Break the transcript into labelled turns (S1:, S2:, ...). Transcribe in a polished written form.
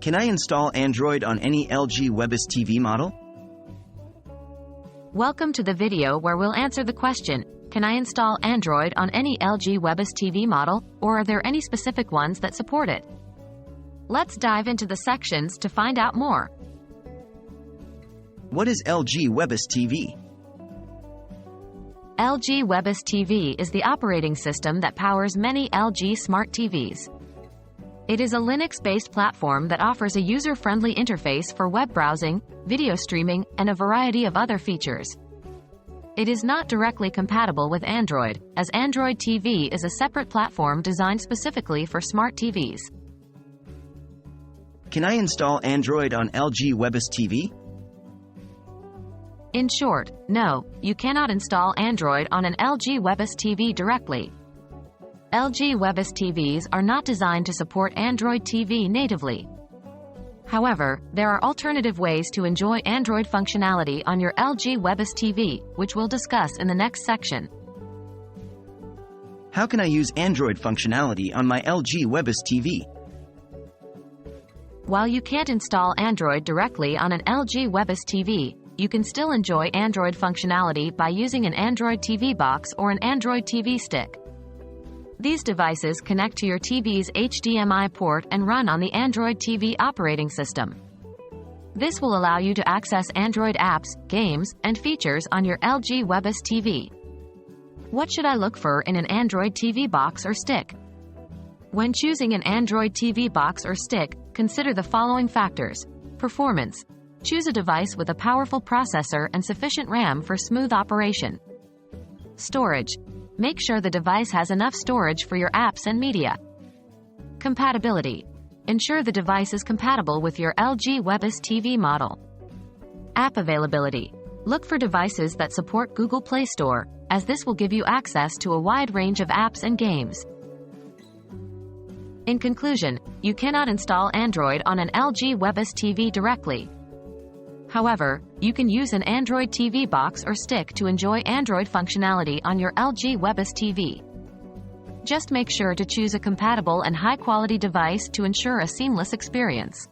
S1: Can I install Android on any LG WebOS TV model?
S2: Welcome to the video where we'll answer the question, can I install Android on any LG WebOS TV model, or are there any specific ones that support it? Let's dive into the sections to find out more.
S1: What is LG WebOS TV?
S2: LG WebOS TV is the operating system that powers many LG smart TVs. It is a Linux-based platform that offers a user-friendly interface for web browsing, video streaming, and a variety of other features. It is not directly compatible with Android, as Android TV is a separate platform designed specifically for smart TVs.
S1: Can I install Android on LG WebOS TV?
S2: In short, no, you cannot install Android on an LG WebOS TV directly. LG WebOS TVs are not designed to support Android TV natively. However, there are alternative ways to enjoy Android functionality on your LG WebOS TV, which we'll discuss in the next section.
S1: How can I use Android functionality on my LG WebOS TV?
S2: While you can't install Android directly on an LG WebOS TV, you can still enjoy Android functionality by using an Android TV box or an Android TV stick. These devices connect to your TV's HDMI port and run on the Android TV operating system. This will allow you to access Android apps, games, and features on your LG WebOS TV. What should I look for in an Android TV box or stick? When choosing an Android TV box or stick, consider the following factors. Performance. Choose a device with a powerful processor and sufficient RAM for smooth operation. Storage. Make sure the device has enough storage for your apps and media. Compatibility. Ensure the device is compatible with your LG WebOS TV model. App availability. Look for devices that support Google Play Store, as this will give you access to a wide range of apps and games. In conclusion, you cannot install Android on an LG WebOS TV directly. However, you can use an Android TV box or stick to enjoy Android functionality on your LG WebOS TV. Just make sure to choose a compatible and high-quality device to ensure a seamless experience.